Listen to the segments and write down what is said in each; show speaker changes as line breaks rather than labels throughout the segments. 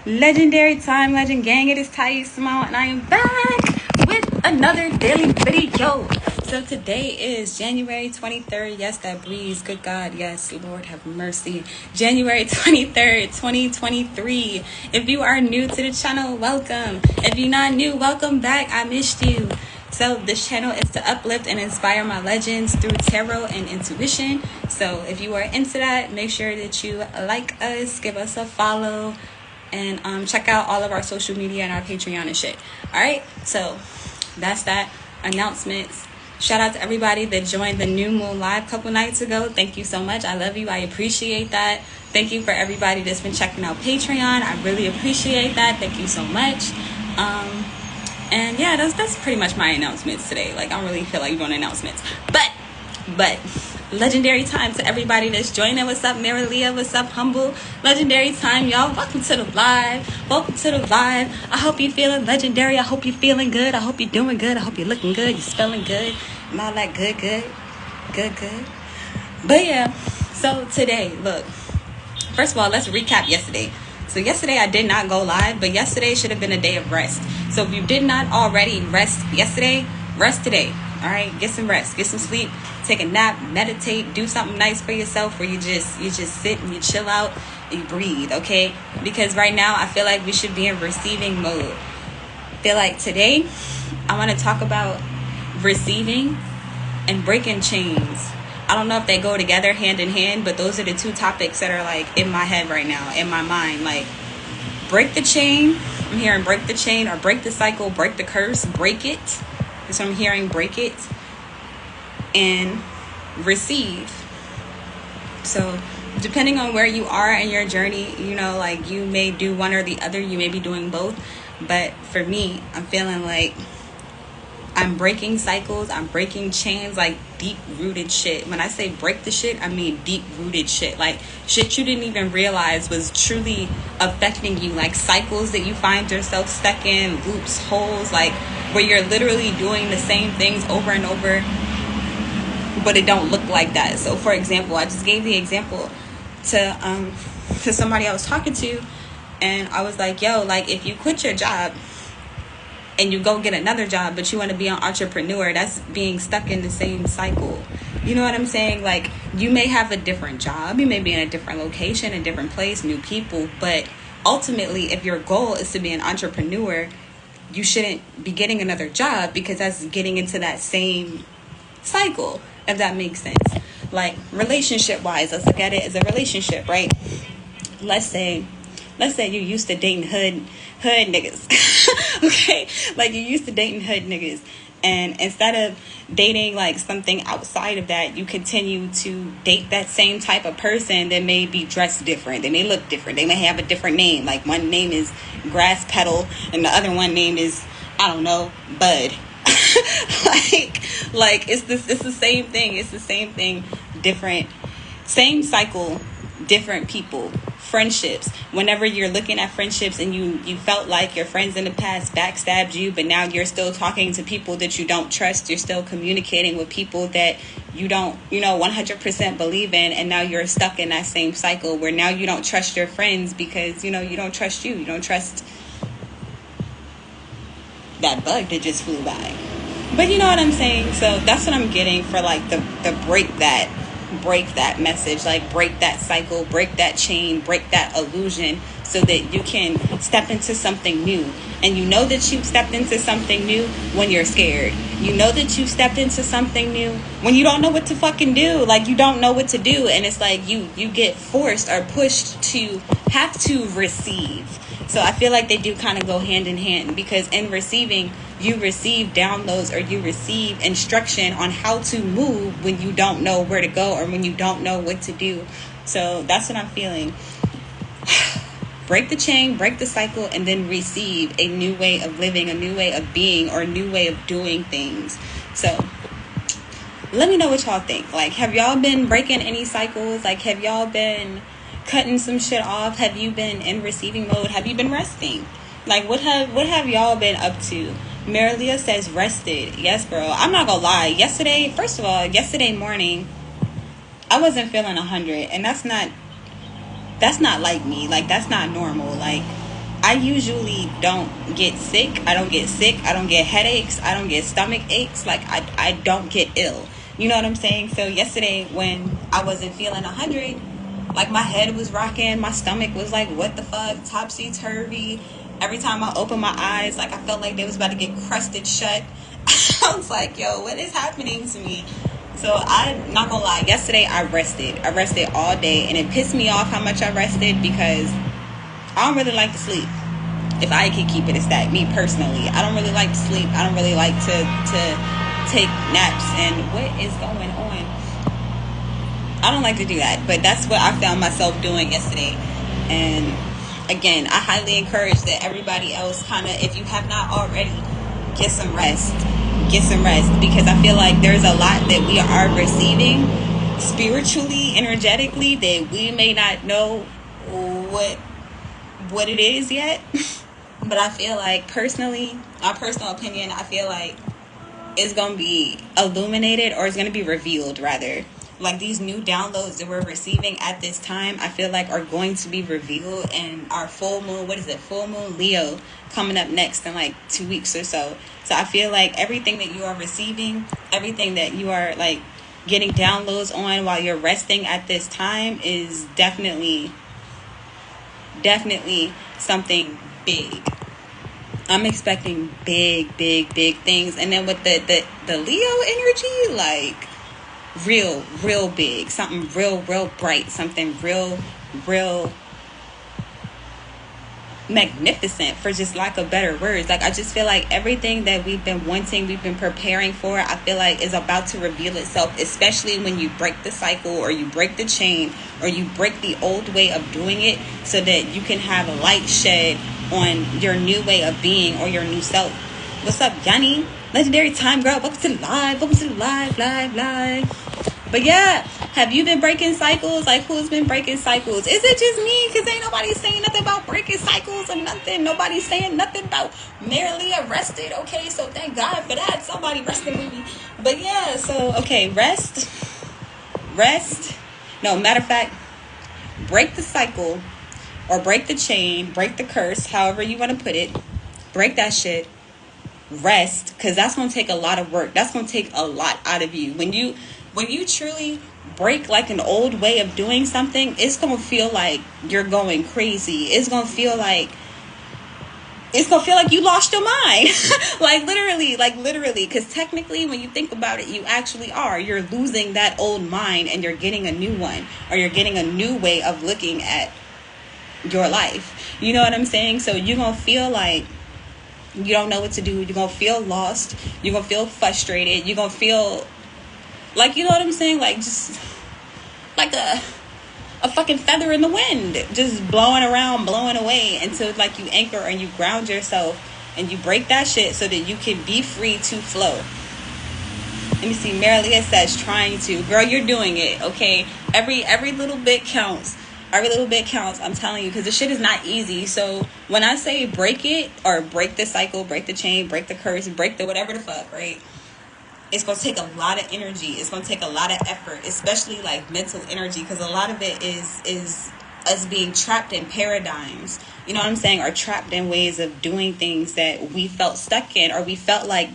Legendary time, legend gang, it is Thais Smile, and I am back with another daily video. So today is January 23rd. Yes, that breeze. Good God. Yes, Lord have mercy. January 23rd, 2023. If you are new to the channel, welcome. If you're not new, welcome back. I missed you. So this channel is to uplift and inspire my legends through tarot and intuition. So if you are into that, make sure that you like us, give us a follow, and check out all of our social media and our Patreon and shit. Alright, so that's that. Announcements. Shout out to everybody that joined the New Moon Live a couple nights ago. Thank you so much. I love you. I appreciate that. Thank you for everybody that's been checking out Patreon. I really appreciate that. Thank you so much. And yeah, that's pretty much my announcements today. Like, I don't really feel like doing announcements. But legendary time to everybody that's joining. What's up, Mary Leah? What's up, Humble? Legendary time, y'all. Welcome to the live. Welcome to the live. I hope you're feeling legendary. I hope you're feeling good. I hope you're doing good. I hope you're looking good. You're smelling good. And all that good. But yeah, so today, look. First of all, let's recap yesterday. So yesterday I did not go live, but yesterday should have been a day of rest. So if you did not already rest yesterday, rest today. All right, get some rest, get some sleep, take a nap, meditate, do something nice for yourself where you just sit and you chill out and you breathe, okay? Because right now I feel like we should be in receiving mode. I feel like today I want to talk about receiving and breaking chains. I don't know if they go together hand in hand, but those are the two topics that are like in my head right now, in my mind. Like, break the chain. I'm hearing break the chain, or break the cycle, break the curse, break it. That's what I'm hearing, break it. And receive. So depending on where you are in your journey, you know, like, you may do one or the other. You may be doing both. But for me, I'm feeling like I'm breaking cycles, I'm breaking chains, like deep-rooted shit. When I say break the shit, I mean deep-rooted shit. Like, shit you didn't even realize was truly affecting you. Like, cycles that you find yourself stuck in, loops, holes, like, where you're literally doing the same things over and over, but it don't look like that. So, for example, I just gave the example to somebody I was talking to, and I was like, yo, like, if you quit your job and you go get another job, but you want to be an entrepreneur, that's being stuck in the same cycle. You know what I'm saying? Like, you may have a different job, you may be in a different location, a different place, new people, but ultimately, if your goal is to be an entrepreneur, you shouldn't be getting another job, because that's getting into that same cycle, if that makes sense. Like, relationship-wise, let's look at it as a relationship, right? Let's say you used to dating hood niggas. Okay, like, you used to dating hood niggas, and instead of dating like something outside of that, you continue to date that same type of person that may be dressed different, they may look different, they may have a different name. Like, one name is Grass Petal and the other one name is, I don't know, Bud. like it's the same thing. It's the same thing, different, same cycle, different people. Friendships, whenever you're looking at friendships and you felt like your friends in the past backstabbed you, but now you're still talking to people that you don't trust, you're still communicating with people that you don't 100% believe in, and now you're stuck in that same cycle where now you don't trust your friends because you don't trust you don't trust that bug that just flew by. But you know what I'm saying? So that's what I'm getting for like the break that message, like, break that cycle, break that chain, break that illusion, so that you can step into something new. And you know that you stepped into something new when you're scared. You know that you stepped into something new when you don't know what to fucking do. Like, you don't know what to do, and it's like you get forced or pushed to have to receive. So I feel like they do kind of go hand in hand, because in receiving, you receive downloads, or you receive instruction on how to move when you don't know where to go, or when you don't know what to do. So that's what I'm feeling. Break the chain, break the cycle, and then receive a new way of living, a new way of being, or a new way of doing things. So let me know what y'all think. Like, have y'all been breaking any cycles? Like, have y'all been cutting some shit off? Have you been in receiving mode? Have you been resting? Like, what have y'all been up to? Marilia says rested. Yes, bro. I'm not gonna lie. Yesterday morning, I wasn't feeling 100, and that's not like me. Like, that's not normal. Like, I usually don't get sick. I don't get sick. I don't get headaches. I don't get stomach aches. Like, I don't get ill. You know what I'm saying? So yesterday when I wasn't feeling 100, like my head was rocking. My stomach was like, what the fuck? Topsy-turvy. Every time I opened my eyes, like I felt like they was about to get crusted shut. I was like, yo, what is happening to me? So I'm not gonna lie. Yesterday I rested. I rested all day. And it pissed me off how much I rested because I don't really like to sleep. If I could keep it, it's that. Me personally, I don't really like to sleep. I don't really like to take naps. And what is going on? I don't like to do that, but that's what I found myself doing yesterday. And again, I highly encourage that everybody else kind of, if you have not already, get some rest. Get some rest, because I feel like there's a lot that we are receiving spiritually, energetically, that we may not know what it is yet. But I feel like personally, my personal opinion, I feel like it's going to be illuminated, or it's going to be revealed rather. Like these new downloads that we're receiving at this time, I feel like are going to be revealed in our full moon. What is it? Full moon Leo coming up next in like 2 weeks or so. So I feel like everything that you are receiving, everything that you are like getting downloads on while you're resting at this time is definitely something big. I'm expecting big things. And then with the Leo energy, like real big, something real bright, something real magnificent, for just lack of better words. Like I just feel like everything that we've been wanting, we've been preparing for, I feel like is about to reveal itself, especially when you break the cycle, or you break the chain, or you break the old way of doing it, so that you can have a light shed on your new way of being, or your new self. What's up, Yanni? Legendary Time Girl, welcome to the live. But yeah, have you been breaking cycles? Like, who's been breaking cycles? Is it just me? Because ain't nobody saying nothing about breaking cycles or nothing. Nobody's saying nothing about merely arrested. Okay, so thank God for that. Somebody rested with me. But yeah, so, okay, rest. No, matter of fact, break the cycle, or break the chain, break the curse, however you want to put it. Break that shit. Rest, because that's going to take a lot of work. That's going to take a lot out of you. When you truly break like an old way of doing something, it's going to feel like you're going crazy. It's going to feel like you lost your mind. like literally, because technically when you think about it, you actually are. You're losing that old mind and you're getting a new one, or you're getting a new way of looking at your life. You know what I'm saying? So you're going to feel like you don't know what to do. You're going to feel lost. You're going to feel frustrated. You're going to feel like, you know what I'm saying? Like, just like a fucking feather in the wind, just blowing around, blowing away, until like you anchor and you ground yourself and you break that shit so that you can be free to flow. Let me see. Marilia says trying to. Girl, you're doing it, okay? Every little bit counts. Every little bit counts, I'm telling you, because the shit is not easy. So when I say break it, or break the cycle, break the chain, break the curse, break the whatever the fuck, right? It's going to take a lot of energy. It's going to take a lot of effort, especially like mental energy, because a lot of it is us being trapped in paradigms, you know what I'm saying, or trapped in ways of doing things that we felt stuck in, or we felt like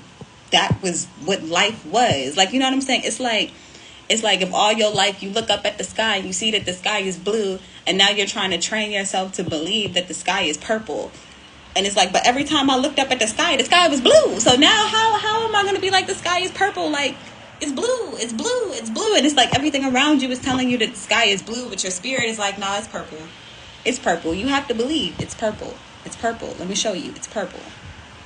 that was what life was. Like, you know what I'm saying? It's like if all your life you look up at the sky and you see that the sky is blue, and now you're trying to train yourself to believe that the sky is purple. And it's like, but every time I looked up at the sky was blue. So now how am I going to be like the sky is purple? Like, it's blue. And it's like everything around you is telling you that the sky is blue, but your spirit is like, nah, it's purple. It's purple. You have to believe it's purple. It's purple. Let me show you. It's purple.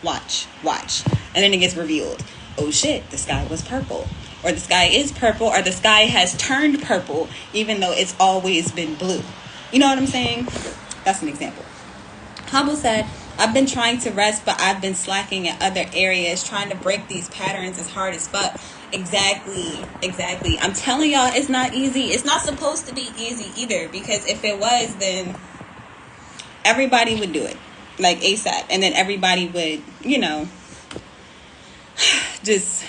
Watch. And then it gets revealed. Oh shit, the sky was purple. Or the sky is purple, or the sky has turned purple, even though it's always been blue. You know what I'm saying? That's an example. Humble said, I've been trying to rest, but I've been slacking in other areas. Trying to break these patterns is hard as fuck. Exactly. I'm telling y'all, it's not easy. It's not supposed to be easy either, because if it was, then everybody would do it, like ASAP. And then everybody would, you know, just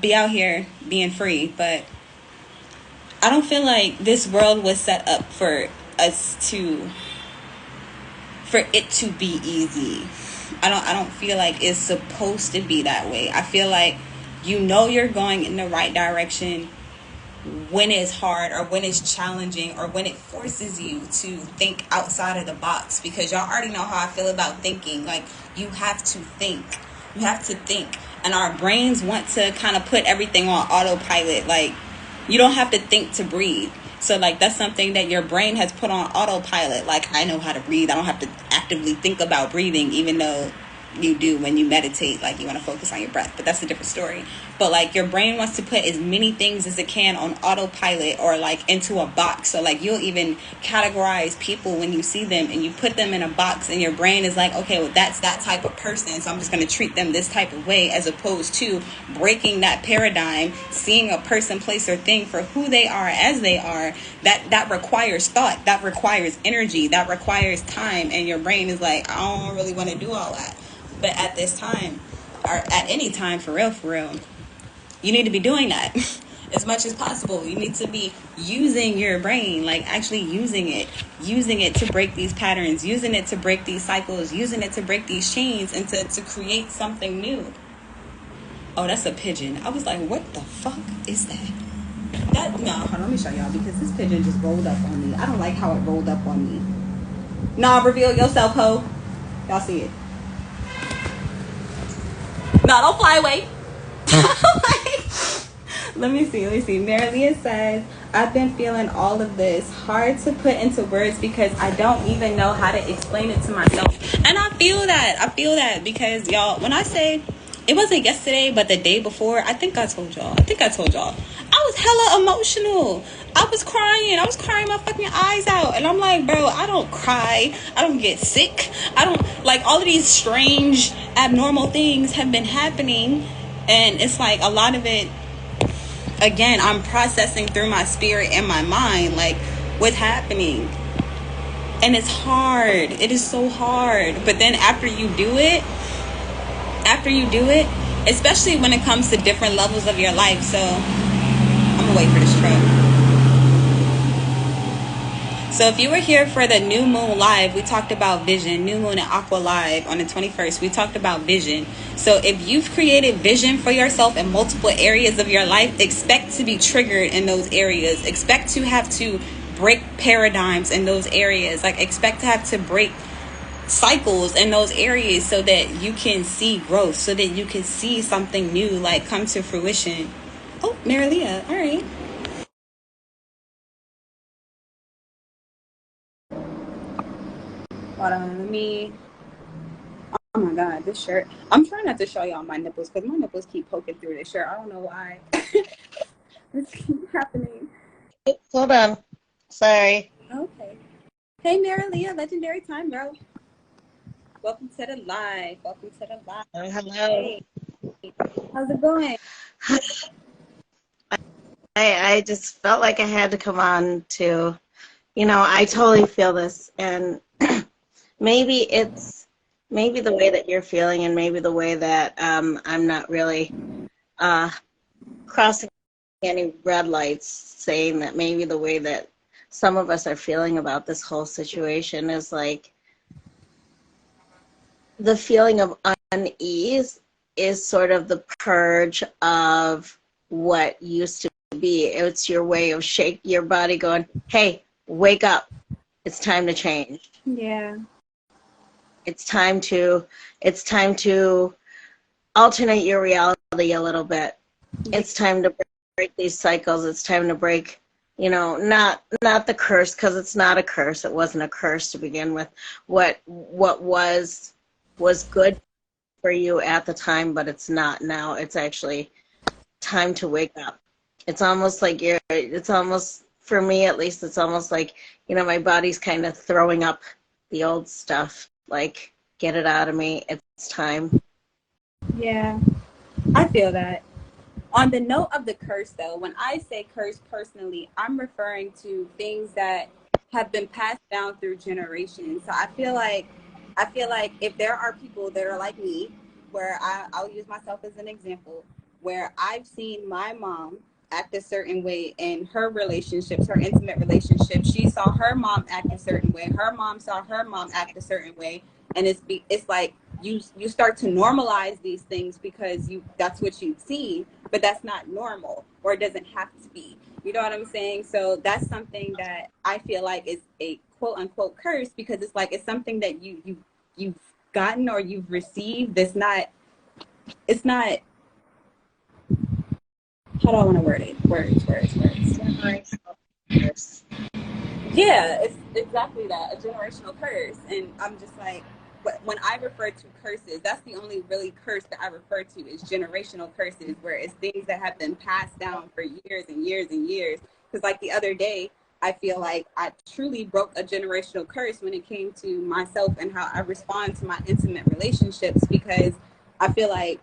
be out here being free. But I don't feel like this world was set up for us to for it to be easy. I don't feel like it's supposed to be that way. I feel like you know you're going in the right direction when it's hard or when it's challenging or when it forces you to think outside of the box, because y'all already know how I feel about thinking. Like, you have to think. You have to think. And our brains want to kind of put everything on autopilot. Like, you don't have to think to breathe. So, like, that's something that your brain has put on autopilot. Like, I know how to breathe. I don't have to actively think about breathing, even though you do when you meditate. Like, you want to focus on your breath, but that's a different story. But like, your brain wants to put as many things as it can on autopilot or like into a box. So like, you'll even categorize people when you see them and you put them in a box, and your brain is like, okay, well, that's that type of person, so I'm just going to treat them this type of way, as opposed to breaking that paradigm, seeing a person, place, or thing for who they are, as they are. That requires thought, that requires energy, that requires time, and your brain is like, I don't really want to do all that. But at this time, or at any time, for real, you need to be doing that as much as possible. You need to be using your brain, like actually using it to break these patterns, using it to break these cycles, using it to break these chains, and to create something new. Oh, that's a pigeon. I was like, what the fuck is that? No, hold on, let me show y'all, because this pigeon just rolled up on me. I don't like how it rolled up on me. Nah, reveal yourself, ho. Y'all see it? No, don't fly away. Let me see. Marilia says, I've been feeling all of this. Hard to put into words because I don't even know how to explain it to myself. And I feel that because, y'all, when I say it wasn't yesterday, but the day before, I think I told y'all. I was hella emotional. I was crying my fucking eyes out. And I'm like, bro, I don't cry. I don't get sick. I don't, like, all of these strange, abnormal things have been happening. And it's like a lot of it, again, I'm processing through my spirit and my mind, like, what's happening. And it's hard. It is so hard. But then after you do it, especially when it comes to different levels of your life. So I'm gonna wait for this truck. So if you were here for the New Moon Live, we talked about vision. New Moon and Aqua Live on the 21st, we talked about vision. So if you've created vision for yourself in multiple areas of your life, expect to be triggered in those areas. Expect to have to break paradigms in those areas. Like, expect to have to break cycles in those areas so that you can see growth, so that you can see something new, like, come to fruition. Oh, Marilia, all right. Hold on, let me. Oh my god, this shirt. I'm trying not to show y'all my nipples because my nipples keep poking through this shirt. I don't know why. This keeps happening.
Hold on. Sorry.
Okay. Hey, Marilia, Legendary Time Girl. Welcome to the live.
Oh, hello.
Hey, how's it going?
I just felt like I had to come on to, I totally feel this. And maybe the way that you're feeling, and maybe the way that I'm not really crossing any red lights, saying that maybe the way that some of us are feeling about this whole situation is like the feeling of unease is sort of the purge of what used to be. It's your way of shake your body going, hey, wake up. It's time to change.
Yeah.
It's time to alternate your reality a little bit. It's time to break these cycles. It's time to break, not the curse, because it's not a curse. It wasn't a curse to begin with. What was good for you at the time, but it's not now. It's actually time to wake up. It's almost like for me at least, it's almost like, my body's kind of throwing up the old stuff. Like, get it out of me. It's time.
Yeah, I feel that. On the note of the curse, though, when I say curse personally, I'm referring to things that have been passed down through generations. So I feel like if there are people that are like me, where I'll use myself as an example, where I've seen my mom act a certain way in her relationships, her intimate relationships. She saw her mom act a certain way. Her mom saw her mom act a certain way, and it's like you start to normalize these things because that's what you've seen, but that's not normal, or it doesn't have to be. You know what I'm saying? So that's something that I feel like is a quote unquote curse, because it's like it's something that you've gotten or you've received. That's not. It's not. How do I want to word it? Words.
Generational curse.
Yeah, it's exactly that, a generational curse. And I'm just like, when I refer to curses, that's the only really curse that I refer to is generational curses, where it's things that have been passed down for years and years and years. Because like the other day, I feel like I truly broke a generational curse when it came to myself and how I respond to my intimate relationships, because I feel like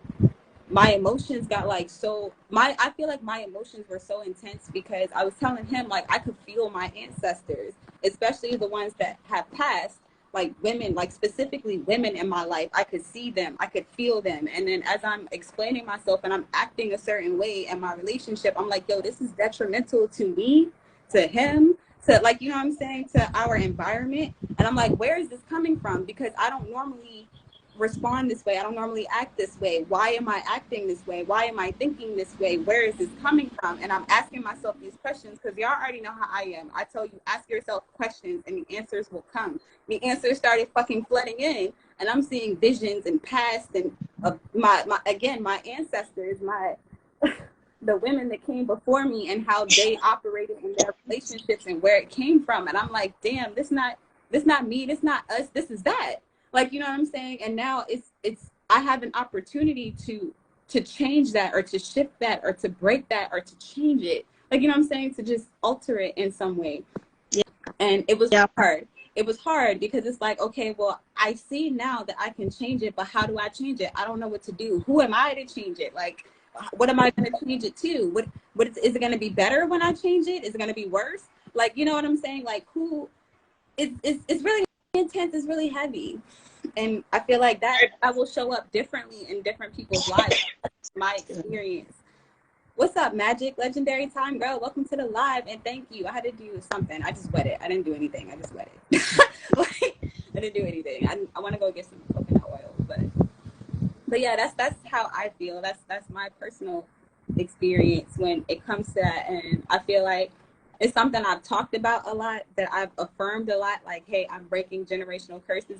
my emotions got like I feel like my emotions were so intense because I was telling him like I could feel my ancestors, especially the ones that have passed, like women, like specifically women in my life. I could see them, I could feel them, and then as I'm explaining myself and I'm acting a certain way in my relationship, I'm like, yo, this is detrimental to me, to him, to, like, you know what I'm saying, to our environment. And I'm like, where is this coming from? Because I don't normally respond this way. I don't normally act this way. Why am I acting this way? Why am I thinking this way? Where is this coming from? And I'm asking myself these questions because y'all already know how I am. I tell you, ask yourself questions and the answers will come. The answers started fucking flooding in, and I'm seeing visions and past and my ancestors, the women that came before me and how they operated in their relationships and where it came from. And I'm like, damn, this not me, this not us, this is that. Like, you know what I'm saying? And now it's I have an opportunity to change that, or to shift that, or to break that, or to change it. Like, you know what I'm saying? To just alter it in some way.
Yeah.
And it was
Yeah.
hard. It was hard because it's like, okay, well, I see now that I can change it, but how do I change it? I don't know what to do. Who am I to change it? Like, what am I going to change it to? What is it going to be better when I change it? Is it going to be worse? Like, you know what I'm saying? Like, it's really intense. It's really heavy. And I feel like that I will show up differently in different people's lives. My experience. What's up, Magic? Legendary Time Girl. Welcome to the live, and thank you. I had to do something. I just wet it. I didn't do anything. I just wet it. Like, I didn't do anything. I want to go get some coconut oil, but yeah, that's how I feel. That's my personal experience when it comes to that. And I feel like it's something I've talked about a lot, that I've affirmed a lot, like, hey, I'm breaking generational curses,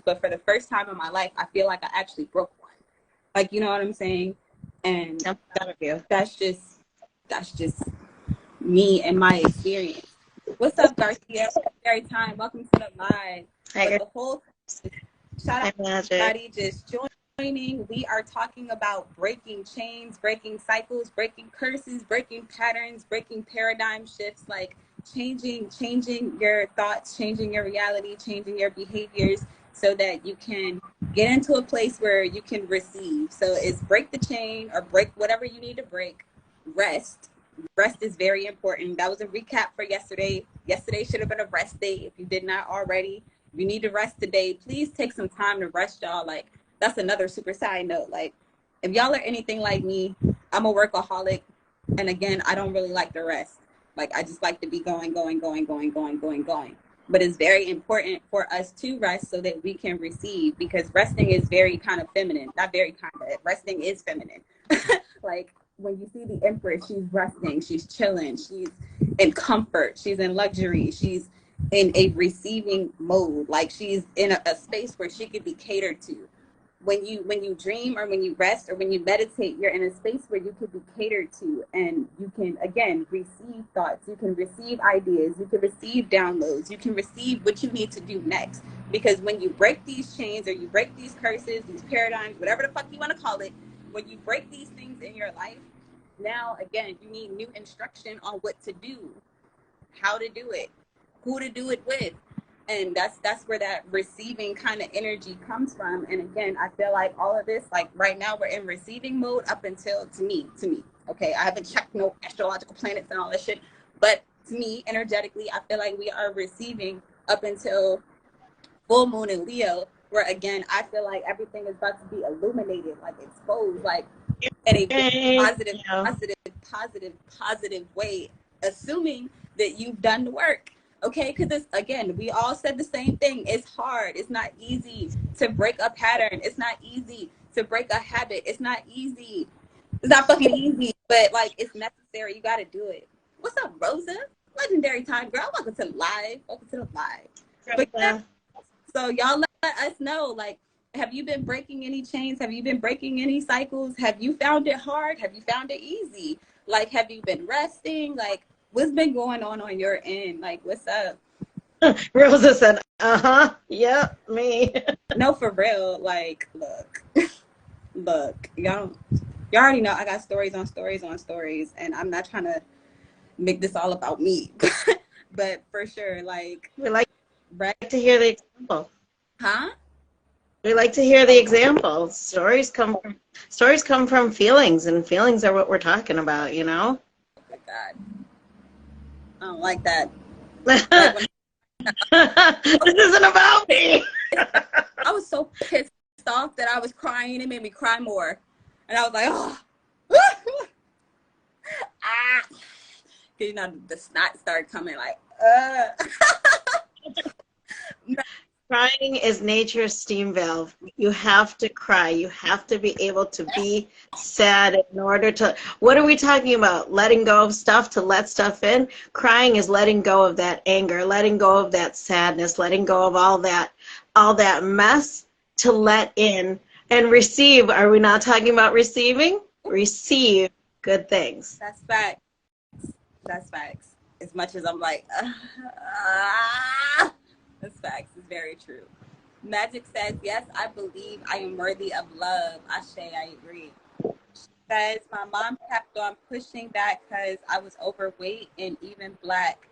but for the first time in my life, I feel like I actually broke one. Like, you know what I'm saying? And that's just me and my experience. What's up, Garcia? Very time. Welcome to the live. But the whole shout out to everybody just joining. We are talking about breaking chains, breaking cycles, breaking curses, breaking patterns, breaking paradigm shifts, like changing your thoughts, changing your reality, changing your behaviors, so that you can get into a place where you can receive. So it's break the chain, or break whatever you need to break. Rest is very important. That was a recap for yesterday. Yesterday should have been a rest day if you did not already. If you need to rest today, please take some time to rest, y'all. Like, that's another super side note. Like, if y'all are anything like me, I'm a workaholic, and again, I don't really like to rest. Like, I just like to be going. But it's very important for us to rest so that we can receive, because resting is very kind of feminine. Not very kind of. Resting is feminine. Like, when you see the Empress, she's resting, she's chilling, she's in comfort, she's in luxury, she's in a receiving mode. Like, she's in a space where she could be catered to. When you dream, or when you rest, or when you meditate, you're in a space where you could be catered to, and you can, again, receive thoughts, you can receive ideas, you can receive downloads, you can receive what you need to do next. Because when you break these chains, or you break these curses, these paradigms, whatever the fuck you want to call it, when you break these things in your life, now, again, you need new instruction on what to do, how to do it, who to do it with. And that's where that receiving kind of energy comes from. And again, I feel like all of this, like right now, we're in receiving mode up until, to me, okay, I haven't checked no astrological planets and all that shit, but to me, energetically, I feel like we are receiving up until full moon in Leo, where again, I feel like everything is about to be illuminated, like exposed, like in a positive positive way, assuming that you've done the work. Okay, because it's, again, we all said the same thing. It's hard. It's not easy to break a pattern. It's not easy to break a habit. It's not easy. It's not fucking easy, but like it's necessary. You got to do it. What's up, Rosa? Legendary time, girl. Welcome to the live. Welcome to the live. But yeah, so y'all let us know, like, have you been breaking any chains? Have you been breaking any cycles? Have you found it hard? Have you found it easy? Like, have you been resting? Like, what's been going on your end? Like, what's up?
Rosa said, yeah, me.
No, for real. Like, look, y'all already know I got stories on stories on stories, and I'm not trying to make this all about me. But for sure, like,
We like to hear the example.
Huh?
We like to hear the examples. Stories come from feelings, and feelings are what we're talking about, you know?
Oh my God. I don't like that.
This isn't about me.
I was so pissed off that I was crying. It made me cry more. And I was like, oh. You know, the snot started coming like,
Crying is nature's steam valve. You have to cry. You have to be able to be sad in order to... What are we talking about? Letting go of stuff to let stuff in? Crying is letting go of that anger, letting go of that sadness, letting go of all that mess to let in and receive. Are we not talking about receiving? Receive good things.
That's facts. That's facts. As much as I'm like, that's facts. It's very true. Magic says, yes, I believe I am worthy of love. Ashe, I agree. She says, my mom kept on pushing that because I was overweight and even black,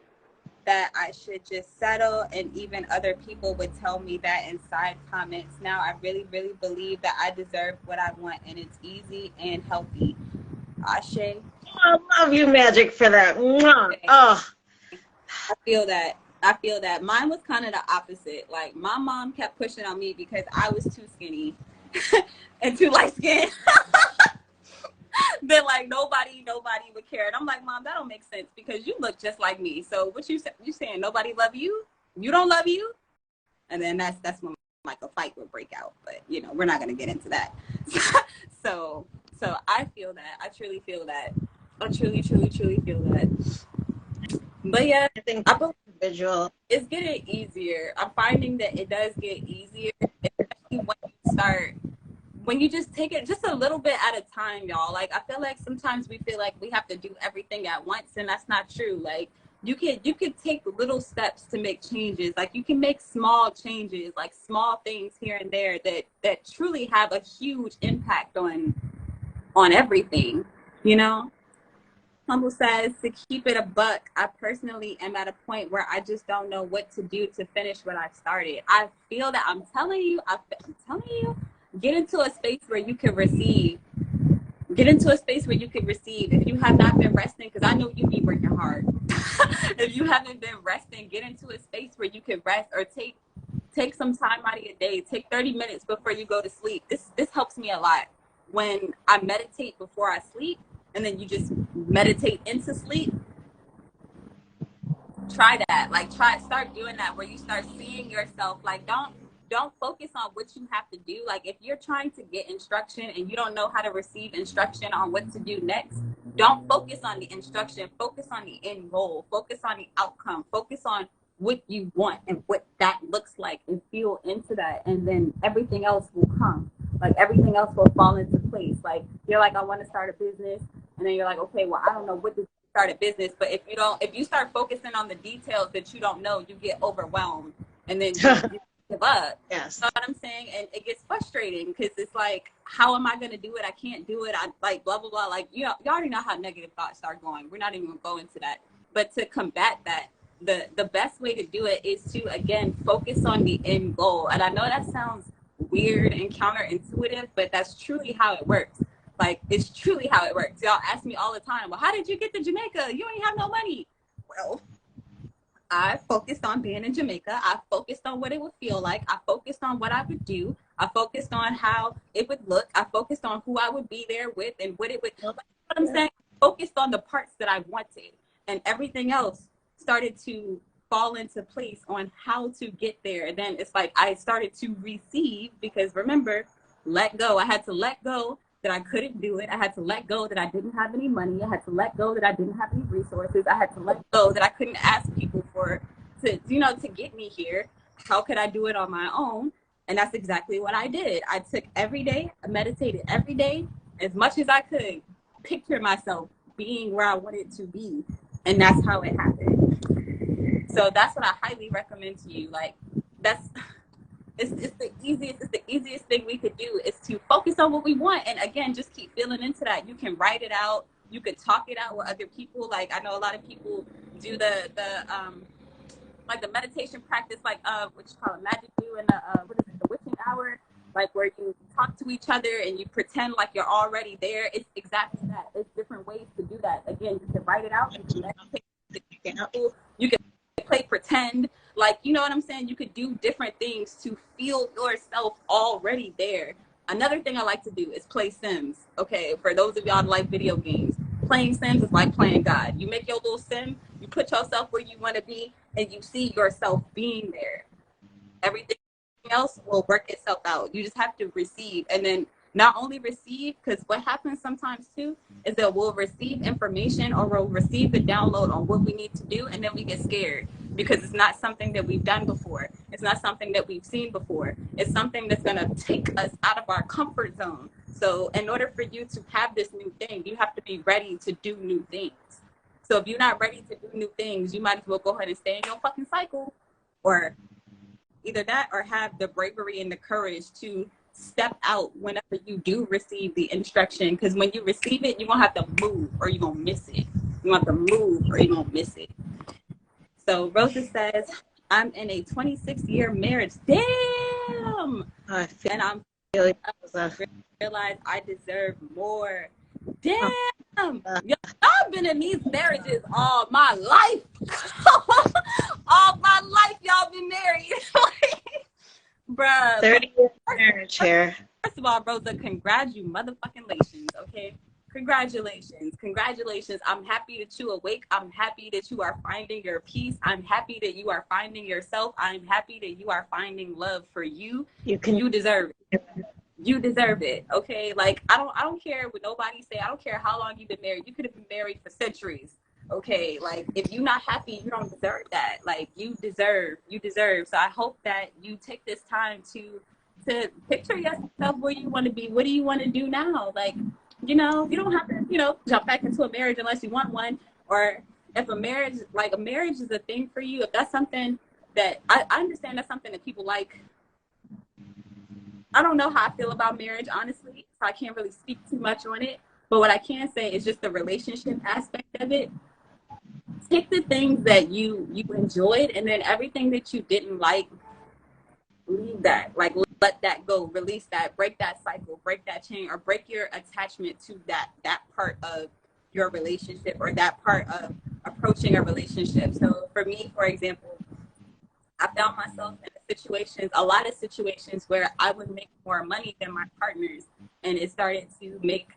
that I should just settle, and even other people would tell me that in side comments. Now I really, really believe that I deserve what I want, and it's easy and healthy. Ashe.
I love you, Magic, for that. Oh.
I feel that. Mine was kind of the opposite. Like, my mom kept pushing on me because I was too skinny and too light skinned. Then like nobody would care. And I'm like, Mom, that don't make sense because you look just like me. So what you saying? Nobody love you? You don't love you? And then that's when like a fight would break out. But you know, we're not gonna get into that. So I feel that. I truly feel that. I truly feel that. But yeah,
I think individual.
It's getting easier. I'm finding that it does get easier, especially when you just take it just a little bit at a time, y'all. Like, I feel like sometimes we feel like we have to do everything at once, and that's not true. Like, you can take little steps to make changes. Like, you can make small changes, like small things here and there that truly have a huge impact on everything, you know? Humble says, to keep it a buck, I personally am at a point where I just don't know what to do to finish what I've started. I feel that I'm telling you, get into a space where you can receive. Get into a space where you can receive. If you have not been resting, because I know you be working hard. If you haven't been resting, get into a space where you can rest, or take some time out of your day. Take 30 minutes before you go to sleep. This helps me a lot. When I meditate before I sleep, and then you just meditate into sleep, try that. Like, start doing that, where you start seeing yourself. Like, don't focus on what you have to do. Like, if you're trying to get instruction and you don't know how to receive instruction on what to do next, don't focus on the instruction. Focus on the end goal. Focus on the outcome. Focus on what you want and what that looks like, and feel into that, and then everything else will come. Like, everything else will fall into place. Like, you're like, I want to start a business, and then you're like, okay, well, I don't know what to start a business. But if you start focusing on the details that you don't know, you get overwhelmed, and then you give up.
Yes.
You know what I'm saying? And it gets frustrating because it's like, how am I going to do it? I can't do it. I like blah, blah, blah. Like, you already know how negative thoughts start going. We're not even going to go into that. But to combat that, the best way to do it is to, again, focus on the end goal. And I know that sounds weird and counterintuitive, but that's truly how it works. Like, it's truly how it works. Y'all ask me all the time, well, how did you get to Jamaica? You ain't have no money. Well, I focused on being in Jamaica. I focused on what it would feel like. I focused on what I would do. I focused on how it would look. I focused on who I would be there with and what it would, you know what I'm saying? focused on the parts that I wanted, and everything else started to fall into place on how to get there. And then it's like I started to receive, because remember, let go. I had to let go that I couldn't do it. I had to let go that I didn't have any money. I had to let go that I didn't have any resources. I had to let go that I couldn't ask people to get me here. How could I do it on my own? And that's exactly what I did. I took every day, I meditated every day as much as I could, picture myself being where I wanted to be. And that's how it happened. So that's what I highly recommend to you. Like, it's the easiest thing we could do is to focus on what we want. And again, just keep feeling into that. You can write it out. You could talk it out with other people. Like, I know a lot of people do the meditation practice, like what you call it, magic do, and the witching hour, like where you talk to each other and you pretend like you're already there. It's exactly that. There's different ways to do that. Again, you can write it out, you can meditate, you can play pretend, like, you know what I'm saying? You could do different things to feel yourself already there. Another thing I like to do is play Sims. Okay, for those of y'all that like video games, playing Sims is like playing God. You make your little sim, you put yourself where you want to be, and you see yourself being there. Everything else will work itself out. You just have to receive, and then not only receive, because what happens sometimes too is that we'll receive information or we'll receive the download on what we need to do, and then we get scared because it's not something that we've done before. It's not something that we've seen before. It's something that's going to take us out of our comfort zone. So in order for you to have this new thing, you have to be ready to do new things. So if you're not ready to do new things, you might as well go ahead and stay in your fucking cycle, or either that or have the bravery and the courage to step out whenever you do receive the instruction. Because when you receive it, you're going to have to move or you're going to miss it. You have to move or you're going to miss it. So Rosa says, I'm in a 26-year marriage. Damn! And I'm realize I deserve more. Damn! Y'all been in these marriages all my life. All my life y'all been married. Bruh.
30 years marriage here.
First of all, Rosa, congratulations, okay? Congratulations. I'm happy that you awake. I'm happy that you are finding your peace. I'm happy that you are finding yourself. I'm happy that you are finding love for you. You deserve it. You deserve it, okay? Like, I don't care what nobody say. I don't care how long you've been married. You could have been married for centuries, okay? Like, if you're not happy, you don't deserve that. Like, you deserve. So I hope that you take this time to picture yourself where you want to be. What do you want to do now? Like, you know, you don't have to, jump back into a marriage unless you want one. Or if a marriage is a thing for you, if that's something that, I understand that's something that people like. I don't know how I feel about marriage, honestly, so I can't really speak too much on it. But what I can say is just the relationship aspect of it. Take the things that you enjoyed, and then everything that you didn't like, leave that. Like, let that go, release that, break that cycle, break that chain, or break your attachment to that part of your relationship or that part of approaching a relationship. So for me, for example, I found myself in a lot of situations where I would make more money than my partners, and it started to make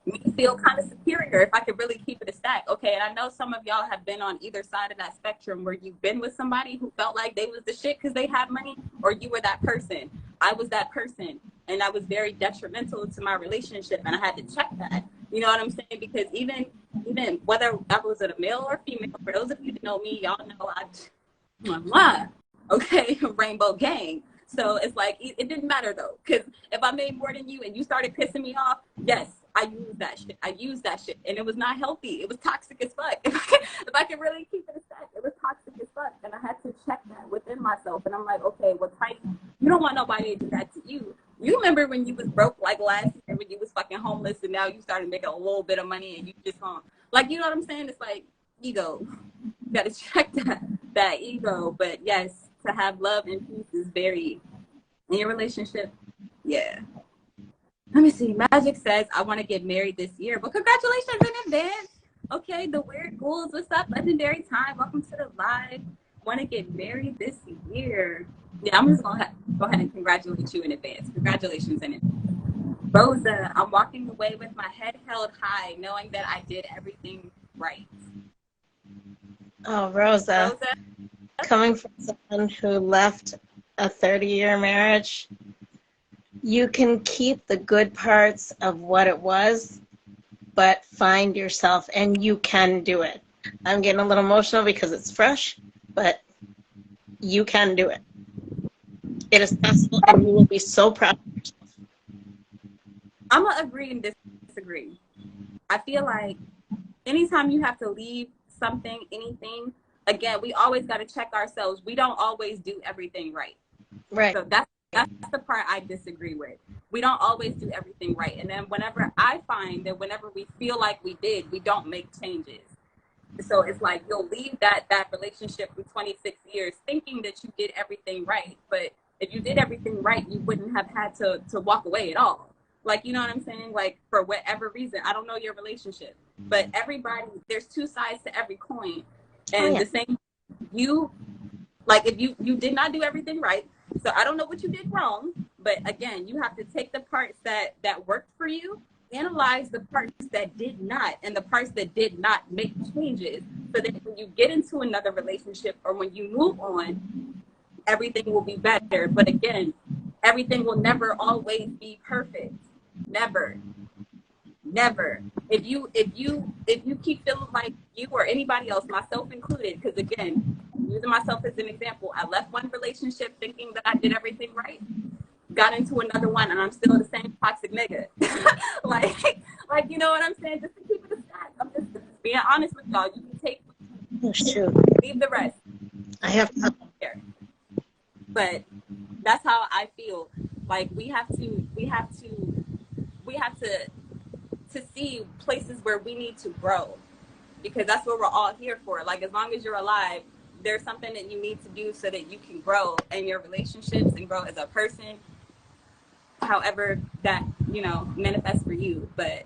me feel kind of superior if I could really keep it a stack. Okay, and I know some of y'all have been on either side of that spectrum where you've been with somebody who felt like they was the shit because they had money, or you were that person. I was that person, and that was very detrimental to my relationship, and I had to check that. You know what I'm saying? Because even whether I was a male or female, for those of you that know me, y'all know okay, rainbow gang. So it's like, it didn't matter though, because if I made more than you and you started pissing me off, yes, I used that shit, and it was not healthy. It was toxic as fuck. If I could really keep it a stack, it was toxic as fuck, and I had to check that within myself. And I'm like, okay, well, type, you don't want nobody to do that to you. You remember when you was broke, like last year, when you was fucking homeless, and now you started making a little bit of money, and you just like, you know what I'm saying? It's like ego. You gotta check that ego. But yes, to have love and peace is very in your relationship. Yeah. Let me see. Magic says, I want to get married this year. But congratulations in advance. Okay, the Weird Ghouls, what's up? Legendary Time, welcome to the live. Want to get married this year. Yeah, I'm just going to go ahead and congratulate you in advance. Congratulations in advance. Rosa, I'm walking away with my head held high, knowing that I did everything right.
Oh, Rosa,
Rosa,
coming from someone who left a 30-year marriage, you can keep the good parts of what it was, but find yourself, and you can do it. I'm getting a little emotional because it's fresh, but you can do it. It is possible, and you will be so proud of yourself.
I'm going to agree and disagree. I feel like anytime you have to leave something, anything, again, we always got to check ourselves. We don't always do everything right.
Right.
So that's the part I disagree with. We don't always do everything right. And then whenever I find that whenever we feel like we did, we don't make changes. So it's like you'll leave that relationship for 26 years thinking that you did everything right. But if you did everything right, you wouldn't have had to walk away at all. Like, you know what I'm saying? Like, for whatever reason, I don't know your relationship, but everybody, there's two sides to every coin. And the same, you, like, if you did not do everything right, so I don't know what you did wrong, but again, you have to take the parts that worked for you, analyze the parts that did not, and the parts that did not make changes, so that when you get into another relationship or when you move on, everything will be better. But again, everything will never always be perfect. Never. If you keep feeling like you or anybody else, myself included, because again, using myself as an example, I left one relationship thinking that I did everything right, got into another one, and I'm still the same toxic nigga. like you know what I'm saying? Just to keep it a stack. I'm just being honest with y'all. You can take, leave the rest.
I have to.
But that's how I feel. Like we have to see places where we need to grow, because that's what we're all here for. Like, as long as you're alive, there's something that you need to do so that you can grow in your relationships and grow as a person, however that, you know, manifests for you. But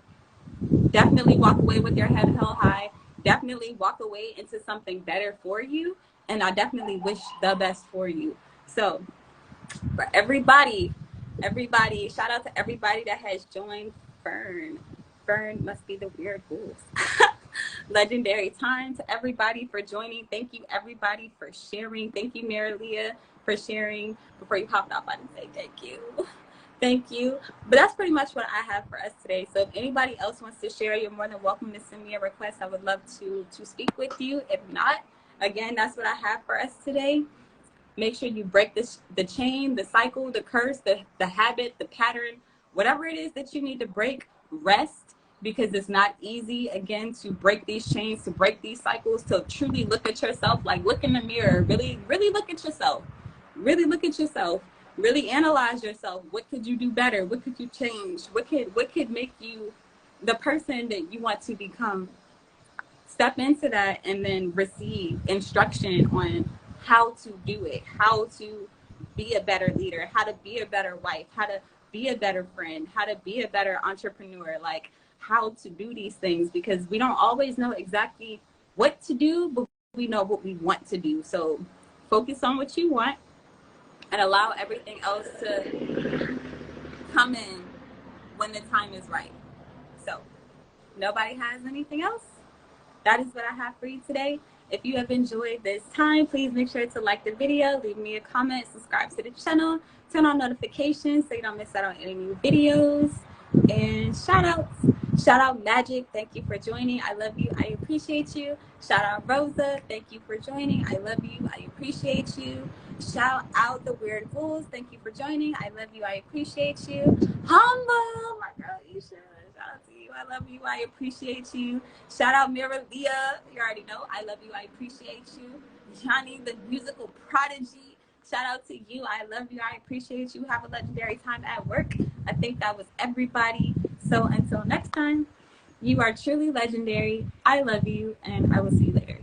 definitely walk away with your head held high. Definitely walk away into something better for you. And I definitely wish the best for you. So for everybody, shout out to everybody that has joined. Fern must be the weird wolf. Legendary time to everybody for joining. Thank you everybody for sharing. Thank you, Marilia, for sharing. Before you popped off, I didn't say thank you. Thank you. But that's pretty much what I have for us today. So if anybody else wants to share, you're more than welcome to send me a request. I would love to speak with you. If not, again, that's what I have for us today. Make sure you break the chain, the cycle, the curse, the habit, the pattern, whatever it is that you need to break. Rest, because it's not easy, again, to break these chains, to break these cycles, to truly look at yourself. Like, look in the mirror, really look at yourself. Really look at yourself. Really analyze yourself. What could you do better? What could you change? What could make you the person that you want to become? Step into that and then receive instruction on how to do it, how to be a better leader, how to be a better wife, how to be a better friend, how to be a better entrepreneur, like how to do these things, because we don't always know exactly what to do, but we know what we want to do. So focus on what you want and allow everything else to come in when the time is right. So nobody has anything else? That is what I have for you today. If you have enjoyed this time, please make sure to like the video, leave me a comment, subscribe to the channel, turn on notifications so you don't miss out on any new videos. And shout out Magic, thank you for joining. I love you, I appreciate you. Shout out Rosa, thank you for joining. I love you, I appreciate you. Shout out the Weird Fools, thank you for joining. I love you, I appreciate you. Humble, my girl Isha, shout out to you. I love you, I appreciate you. Shout out Mira Leah, you already know. I love you, I appreciate you. Johnny, the musical prodigy, shout out to you. I love you, I appreciate you. Have a legendary time at work. I think that was everybody. So until next time, you are truly legendary. I love you, and I will see you later.